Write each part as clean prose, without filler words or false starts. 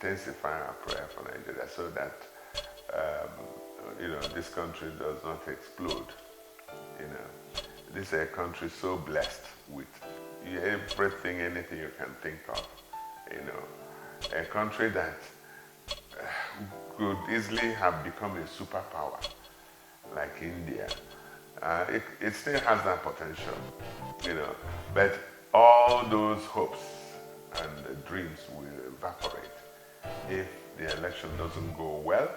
intensify our prayer for Nigeria so that this country does not explode. This is a country so blessed with everything, anything you can think of. A country that could easily have become a superpower like India. It still has that potential, but all those hopes and dreams will evaporate if the election doesn't go well.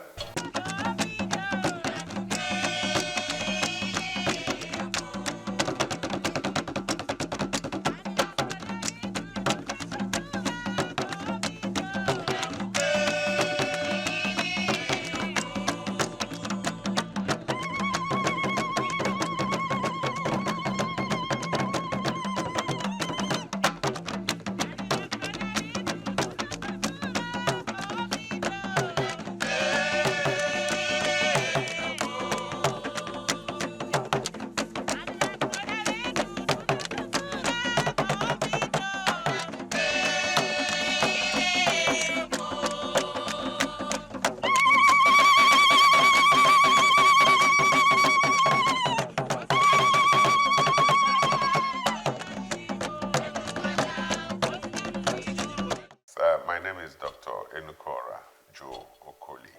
My name is Dr. Enukora Joe Okoli.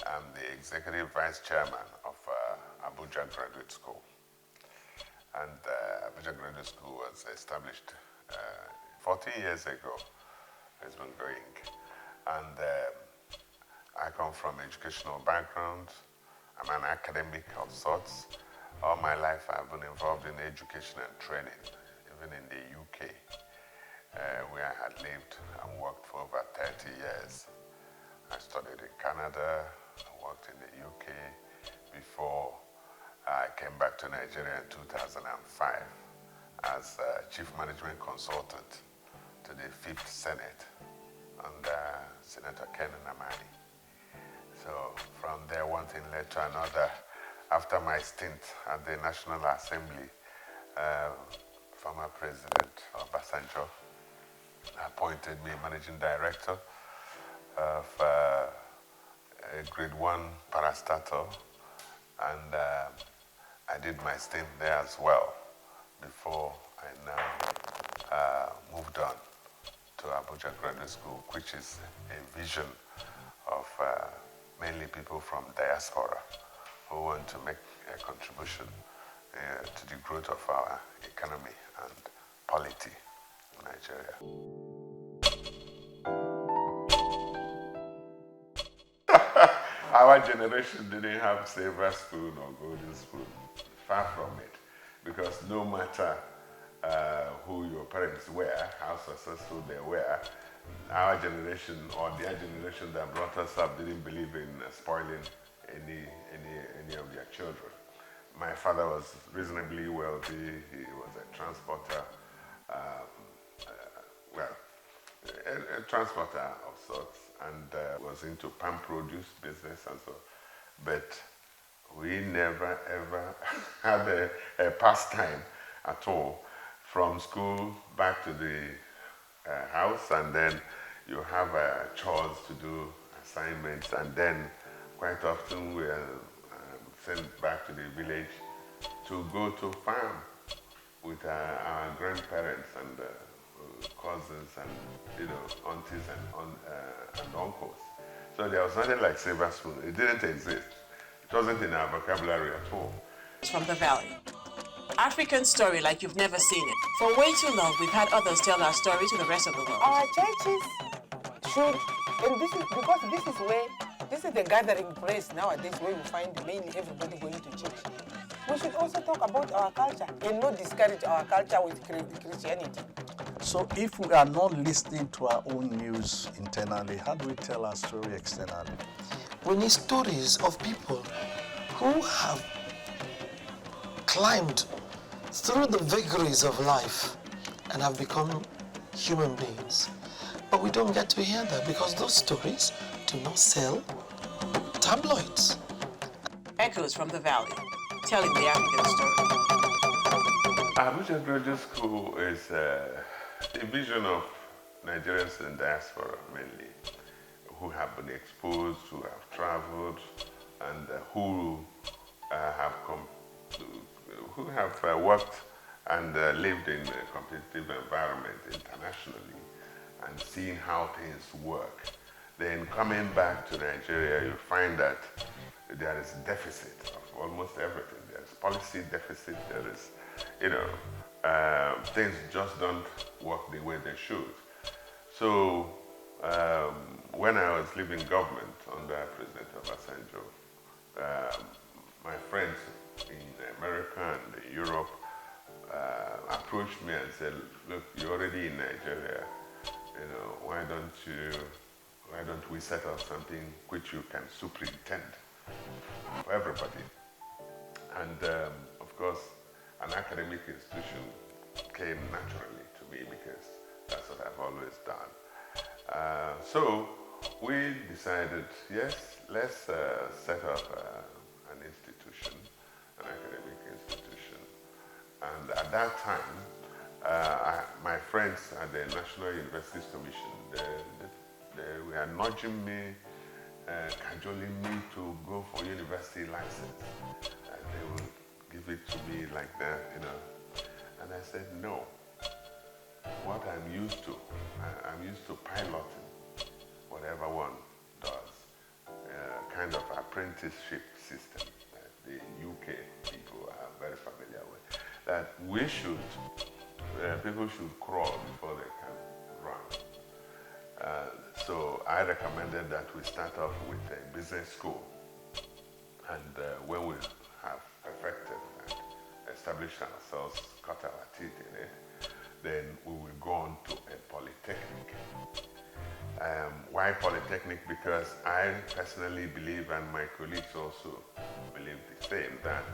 I'm the Executive Vice Chairman of Abuja Graduate School. And Abuja Graduate School was established 14 years ago. It's been going. And I come from educational background. I'm an academic of sorts. All my life I've been involved in education and training, even in the UK. Where I had lived and worked for over 30 years. I studied in Canada, I worked in the UK before I came back to Nigeria in 2005 as Chief Management Consultant to the 5th Senate under Senator Ken Namani. So from there, one thing led to another. After my stint at the National Assembly, former President Obasanjo appointed me Managing Director of a Grade 1 parastatal, and I did my stint there as well before I now moved on to Abuja Graduate School, which is a vision of mainly people from diaspora who want to make a contribution to the growth of our economy and polity in Nigeria. Our generation didn't have silver spoon or golden spoon. Far from it. Because no matter who your parents were, how successful they were, our generation or their generation that brought us up didn't believe in spoiling any of their children. My father was reasonably wealthy. He was a transporter, a transporter of sorts, and was into palm produce business and so. But we never ever had a pastime at all. From school back to the house, and then you have chores to do, assignments, and then quite often we are sent back to the village to go to farm with our grandparents and cousins and aunties and uncles. So there was nothing like silver spoon. It didn't exist. It wasn't in our vocabulary at all. From the Valley. African story like you've never seen it. For way too long, we've had others tell our story to the rest of the world. Our churches should, and this is because this is the gathering place nowadays where you find mainly everybody going to church. We should also talk about our culture and not discourage our culture with Christianity. So if we are not listening to our own news internally, how do we tell our story externally? We need stories of people who have climbed through the vagaries of life and have become human beings. But we don't get to hear that because those stories do not sell tabloids. Echoes from the Valley, telling the African story. Abuja Graduate School is a vision of Nigerians in diaspora mainly. who have been exposed, who have traveled, and who have worked and lived in a competitive environment internationally and seen how things work. Then coming back to Nigeria, you find that there is deficit of almost everything. There's policy deficit, there is, things just don't work the way they should. So when I was leaving government under President Obasanjo, my friends in America and in Europe approached me and said, look, you're already in Nigeria, why don't we set up something which you can superintend for everybody? And of course, an academic institution came naturally to me because that's what I've always done. So we decided, yes, let's set up an institution, an academic institution. And at that time, my friends at the National Universities Commission, they were nudging me, cajoling me to go for university license. And they would give it to me like that, And I said, no. What I'm used to, I'm used to piloting whatever one does, kind of apprenticeship system that the UK people are very familiar with. That we should, people should crawl before they can run. So I recommended that we start off with a business school. And when we have perfected and established ourselves, cut our teeth in it, then we will go on to a polytechnic. Why polytechnic? Because I personally believe, and my colleagues also believe the same, that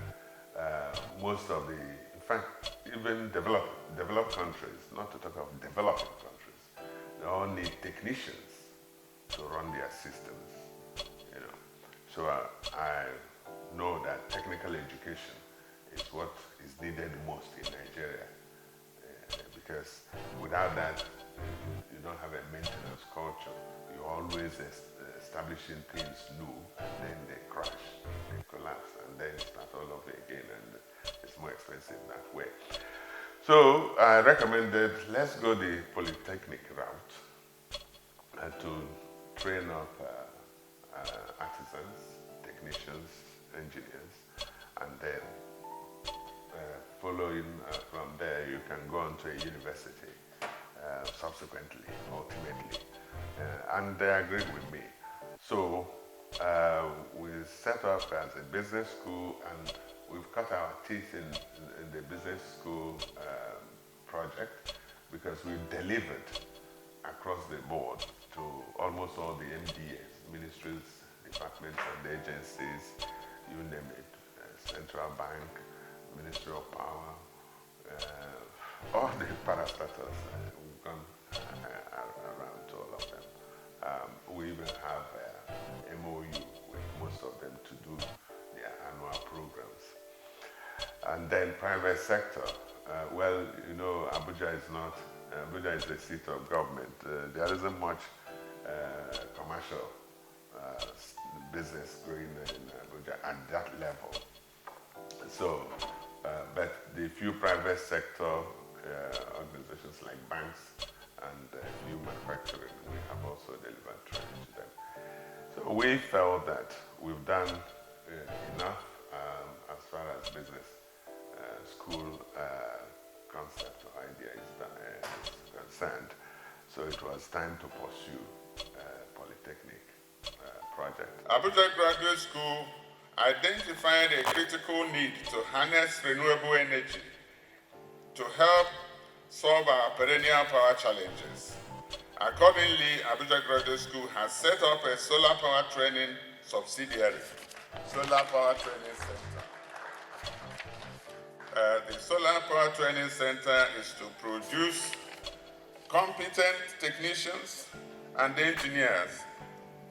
most of the, in fact, even developed countries, not to talk of developing countries, they all need technicians to run their systems, So I know that technical education is what is needed most in Nigeria, because without that, you don't have a maintenance culture. You're always establishing things new, then they crash, they collapse, and then start all over again, and it's more expensive that way. So I recommended, let's go the polytechnic route to train up artisans, technicians, engineers, and then following from there, you can go on to a university subsequently, ultimately. And they agreed with me. So we set up as a business school, and we've cut our teeth in the business school project because we delivered across the board to almost all the MDAs, ministries, departments, and agencies, you name it, Central Bank, Ministry of Power, all the parastatals, we've gone around to all of them. We even have MOU with most of them to do their annual programs. And then private sector, Abuja is not, Abuja is the seat of government. There isn't much commercial business going in Abuja at that level. So, but the few private sector organizations like banks and few manufacturing, we have also delivered training to them. So we felt that we've done enough as far as business school concept or idea is concerned. So it was time to pursue polytechnic project. Abuja Graduate School identified a critical need to harness renewable energy to help solve our perennial power challenges. Accordingly, Abuja Graduate School has set up a solar power training subsidiary, Solar Power Training Center. The Solar Power Training Center is to produce competent technicians and engineers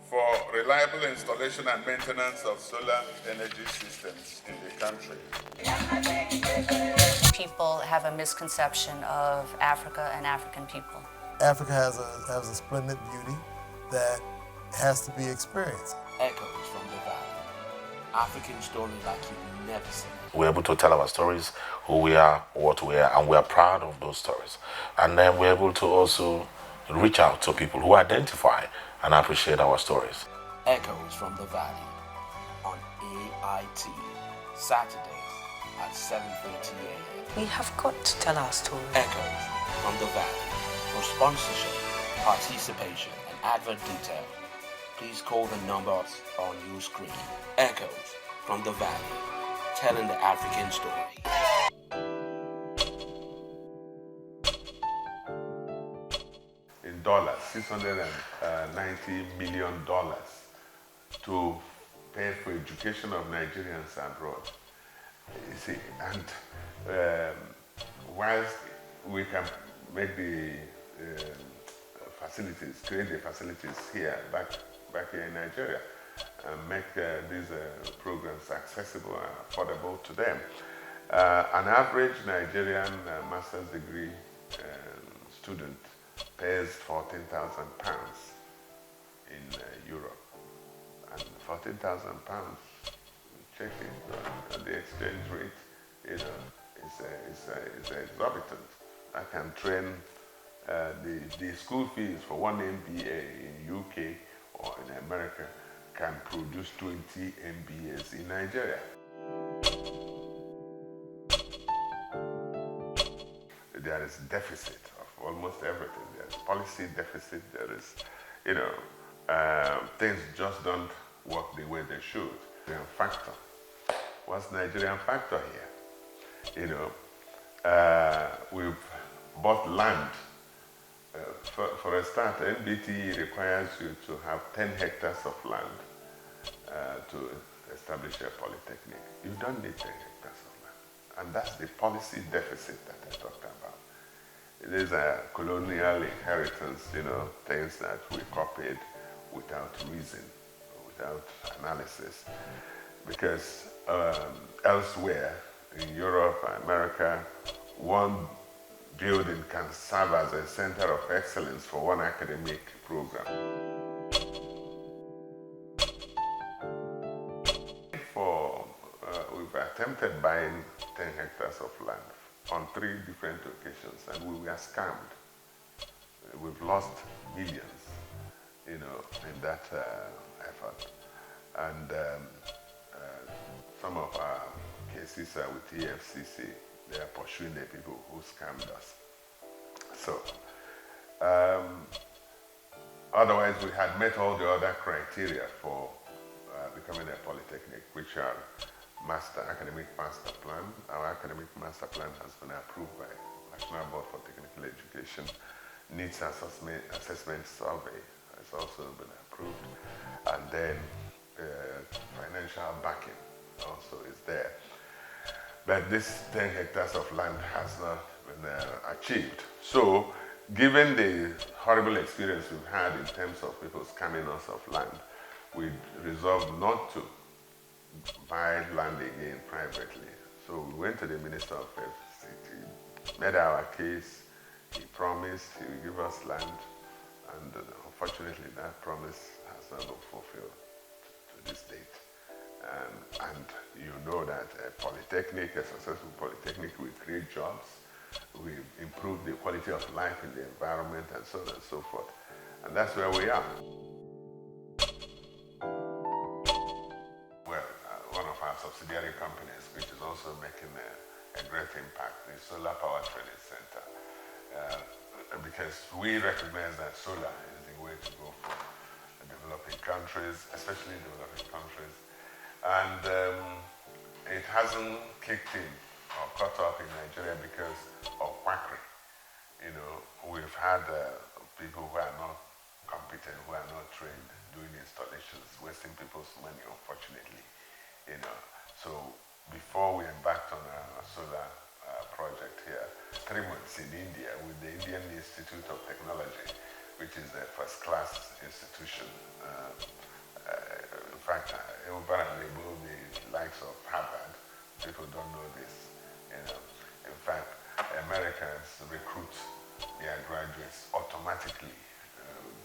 for reliable installation and maintenance of solar energy systems in the country. People have a misconception of Africa and African people. Africa has a splendid beauty that has to be experienced. Echoes from the Valley. African story like you've never seen. We're able to tell our stories, who we are, what we are, and we are proud of those stories. And then we're able to also reach out to people who identify and appreciate our stories. Echoes from the Valley on AIT, Saturdays at 7:30 a.m. We have got to tell our story. Echoes from the Valley. For sponsorship, participation, and advert detail, please call the numbers on your screen. Echoes from the Valley, telling the African story. In dollars, $690 million to pay for education of Nigerians abroad. You see, and whilst we can make the facilities, create the facilities here, back here in Nigeria, and make these programs accessible and affordable to them. An average Nigerian master's degree student pays £14,000 in Europe, and £14,000, check it, the exchange rate, you know, is exorbitant. I can train the school fees for one MBA in UK or in America can produce 20 MBAs in Nigeria. There is deficit of almost everything. There's policy deficit. There is, you know, things just don't work the way they should. Nigerian factor. What's Nigerian factor here? You know, we've bought land. For a start, NBT requires you to have 10 hectares of land to establish a polytechnic. You don't need 10 hectares of land. And that's the policy deficit that I talked about. It is a colonial inheritance, you know, things that we copied without reason, without analysis. Because elsewhere, in Europe, America, one building can serve as a center of excellence for one academic program. We've attempted buying 10 hectares of land on 3 different occasions, and we were scammed. We've lost millions, you know, in that effort. And some of our cases are with EFCC. They are pursuing the people who scammed us. So, otherwise we had met all the other criteria for becoming a polytechnic, which are academic master plan. Our academic master plan has been approved by National Board for Technical Education. Needs assessment survey has also been approved. And then financial backing also is there. But this 10 hectares of land has not been achieved. So, given the horrible experience we've had in terms of people scamming us of land, we resolved not to buy land again privately. So we went to the Minister of FCT, made our case, he promised he would give us land, and unfortunately that promise has not been fulfilled to this date. And you know that a polytechnic, a successful polytechnic, will create jobs, will improve the quality of life in the environment, and so on and so forth. And that's where we are. Well, one of our subsidiary companies, which is also making a great impact, is Solar Power Training Center. Because we recognize that solar is the way to go for developing countries, especially developing countries. And it hasn't kicked in or caught up in Nigeria because of quackery. You know, we've had people who are not competent, who are not trained, doing installations, wasting people's money, unfortunately. You know, so before we embarked on our solar project here, 3 months in India with the Indian Institute of Technology, which is a first-class institution. In fact, apparently the likes of Harvard, people don't know this. You know, in fact, Americans recruit their graduates automatically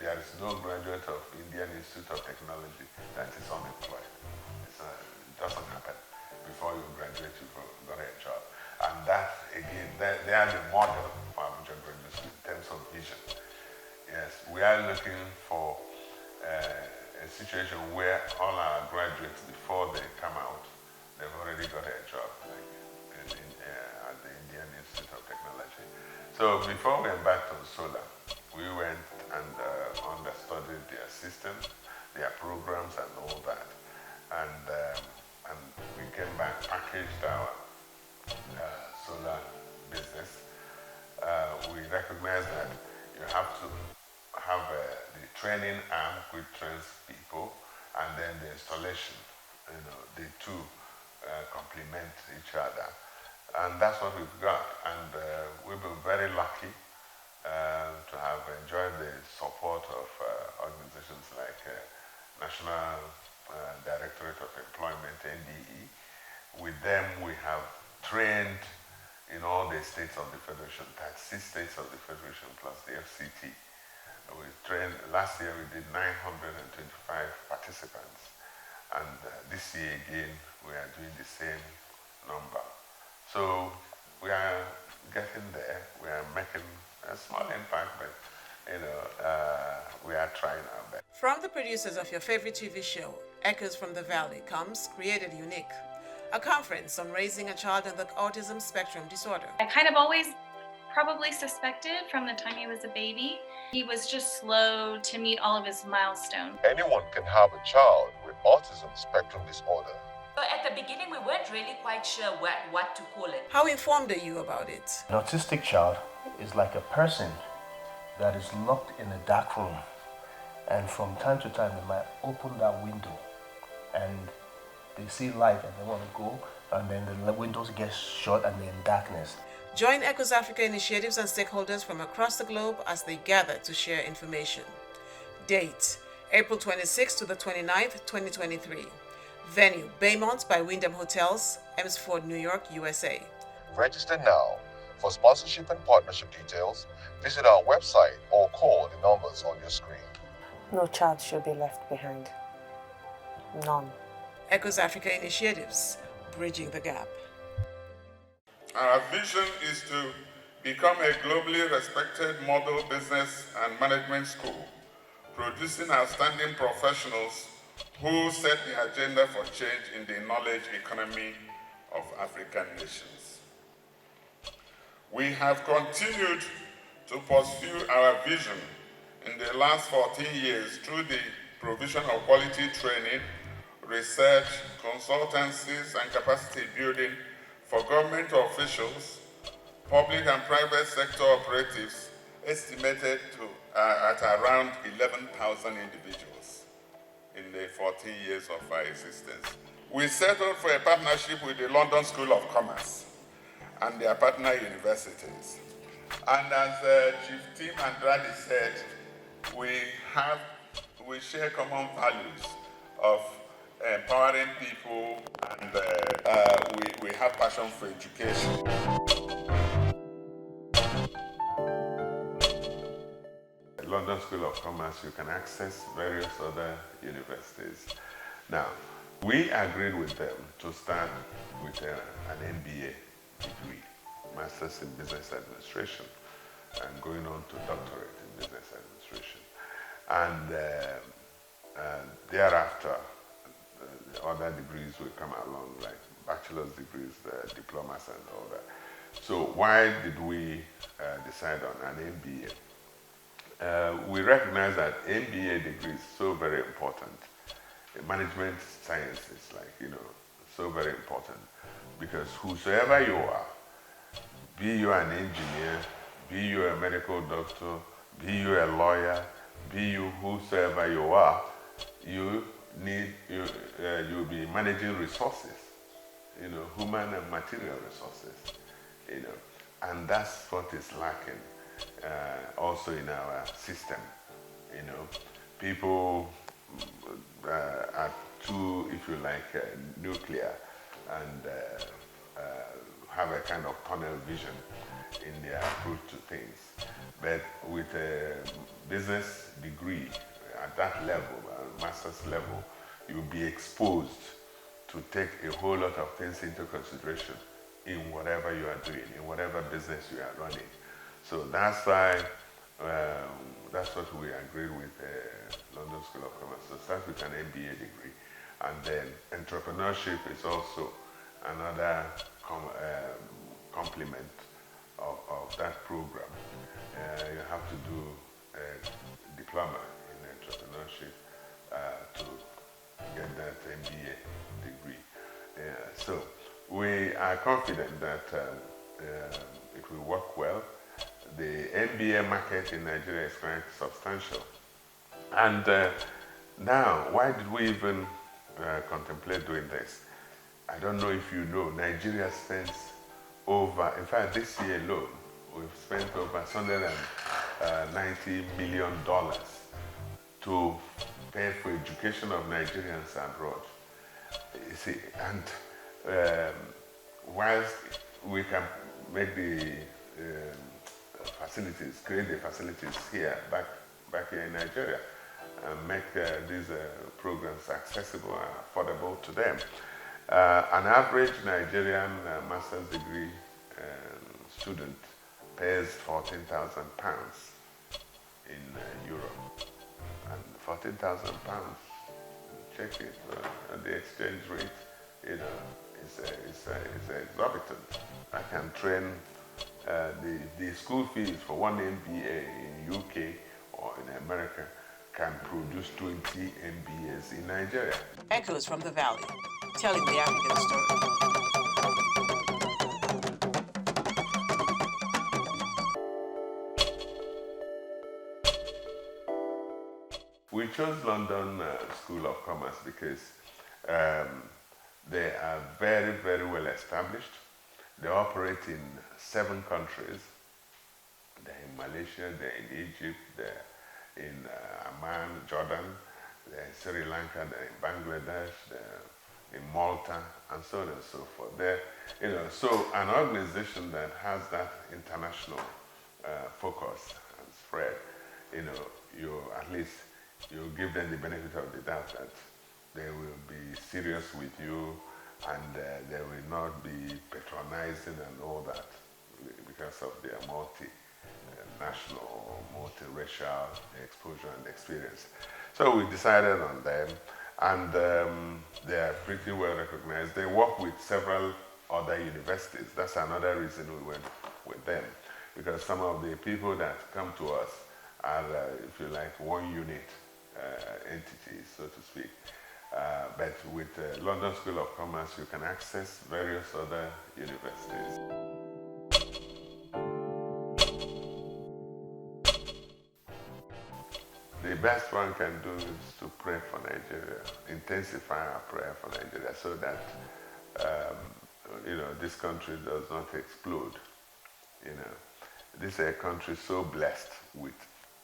there is no graduate of Indian Institute of Technology that is unemployed. It doesn't happen. Before you graduate, you've got a job. And that, again, they are the model for Abuja Graduate School in terms of vision. Yes, we are looking for a situation where all our graduates, before they come out, they've already got a job, like at the Indian Institute of Technology. So before we embarked on solar, we went and understudied their system, their programs, and all that. And we came back, packaged our solar business. We recognize that you have to have the training arm which trains people, and then the installation. The two complement each other, and that's what we've got. And we've been very lucky to have enjoyed the support of organizations like National Directorate of Employment, NDE. With them, we have trained in all the states of the Federation, 36 states of the Federation plus the FCT. We trained, last year we did 925 participants. And this year again, we are doing the same number. So we are getting there. We are making a small impact, but we are trying our best. From the producers of your favorite TV show, Echoes from the Valley, comes Created Unique, a conference on raising a child with the autism spectrum disorder. I kind of always probably suspected from the time he was a baby. He was just slow to meet all of his milestones. Anyone can have a child with autism spectrum disorder. At the beginning, we weren't really quite sure what to call it. How informed are you about it? An autistic child is like a person that is locked in a dark room, and from time to time they might open that window and they see light and they want to go, and then the windows get shut and they're in darkness. Join Echoes Africa initiatives and stakeholders from across the globe as they gather to share information. Date: April 26th to the 29th, 2023. Venue: Baymont by Wyndham Hotels, Elmsford, New York, USA. Register now. For sponsorship and partnership details, visit our website or call the numbers on your screen. No child should be left behind. None. Echoes Africa initiatives, bridging the gap. Our vision is to become a globally respected model business and management school, producing outstanding professionals who set the agenda for change in the knowledge economy of African nations. We have continued to pursue our vision in the last 14 years through the provision of quality training, research, consultancies, and capacity building for government officials, public and private sector operatives, estimated to at around 11,000 individuals in the 14 years of our existence. We settled for a partnership with the London School of Commerce and their partner universities. And as Chief Tim Andrade said, we share common values of empowering people, and we have passion for education. London School of Commerce, you can access various other universities. Now, we agreed with them to start with an MBA degree, Masters in Business Administration, and going on to doctorate in Business Administration. And thereafter, other degrees will come along, like bachelor's degrees, diplomas, and all that. So why did we decide on an MBA? We recognize that MBA degree is so very important. Management science is so very important, because whosoever you are, be you an engineer, be you a medical doctor, be you a lawyer, be you whosoever you are, you'll be managing resources, human and material resources, and that's what is lacking also in our system. People are too, if you like, nuclear and have a kind of tunnel vision in their approach to things. But with a business degree at that level, master's level, you'll be exposed to take a whole lot of things into consideration in whatever you are doing, in whatever business you are running. So that's why, that's what we agreed with London School of Commerce. So start with an MBA degree. And then entrepreneurship is also another complement of that program. You have to do a diploma in entrepreneurship to get that MBA degree. So we are confident that it will work well. The MBA market in Nigeria is quite substantial. And now, why did we even contemplate doing this? I don't know if you know, Nigeria spends over, in fact this year alone, we've spent over $190 million to pay for education of Nigerians abroad. You see, and whilst we can make the facilities, create the facilities here, back here in Nigeria, and make these programs accessible and affordable to them. An average Nigerian master's degree student pays £14,000 in Europe. And £14,000, check it, the exchange rate, you know, is exorbitant. I can train the school fees for one MBA in UK or in America can produce 20 MBAs in Nigeria. Echoes from the Valley, telling the African story. We chose London School of Commerce because they are very, very well established. They operate in 7 countries. They're in Malaysia, they're in Egypt, they're in Amman, Jordan, they're in Sri Lanka, they're in Bangladesh, they're in Malta, and so on and so forth. They're, you know, so an organization that has that international focus and spread, you know, you at least you give them the benefit of the doubt that they will be serious with you and they will not be patronizing and all that because of their multi-national, multiracial exposure and experience. So we decided on them, and they are pretty well recognized. They work with several other universities. That's another reason we went with them, because some of the people that come to us are, if you like, one unit entities, so to speak. But with London School of Commerce, you can access various other universities. The best one can do is to pray for Nigeria, intensify our prayer for Nigeria so that, you know, this country does not explode. You know, this is a country so blessed with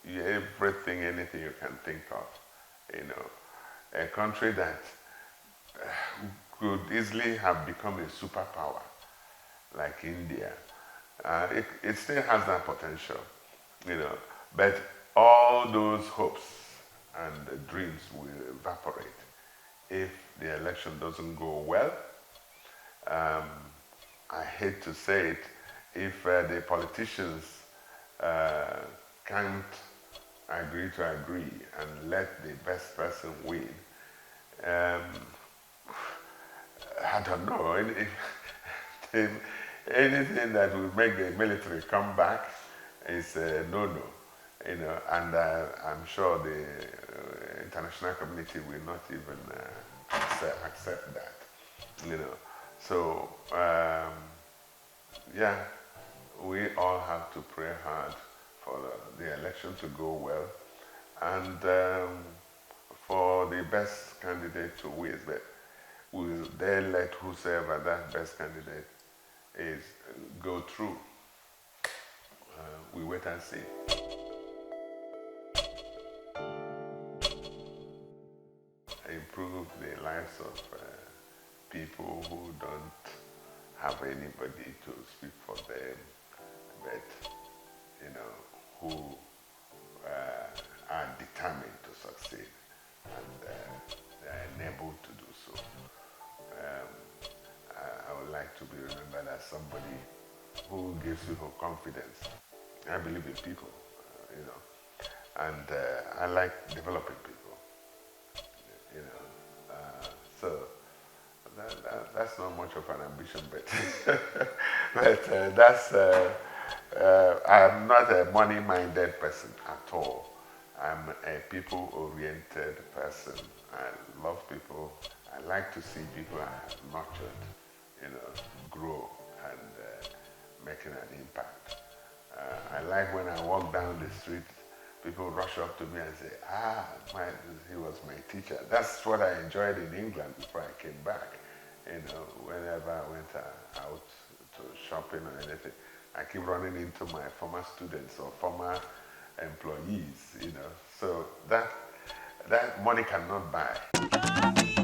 everything, anything you can think of, you know, a country that could easily have become a superpower like India. It still has that potential, you know, but all those hopes and dreams will evaporate if the election doesn't go well. I hate to say it, if the politicians can't agree to agree and let the best person win. I don't know, anything that will make the military come back is a no-no, you know, and I'm sure the international community will not even accept that, you know. So, yeah, we all have to pray hard for the election to go well and for the best candidate to win. But will they let whosoever that best candidate is go through? We wait and see. Improve the lives of people who don't have anybody to speak for them, but who are determined to succeed, and they are enabled to do so. I would like to be remembered as somebody who gives people confidence. I believe in people, and I like developing people, so that's not much of an ambition, but that's, I'm not a money-minded person at all. I'm a people-oriented person. I love people. I like to see people I have nurtured, grow and making an impact. I like when I walk down the street, people rush up to me and say, he was my teacher. That's what I enjoyed in England before I came back. Whenever I went out to shopping or anything, I keep running into my former students or former employees, so that money cannot buy.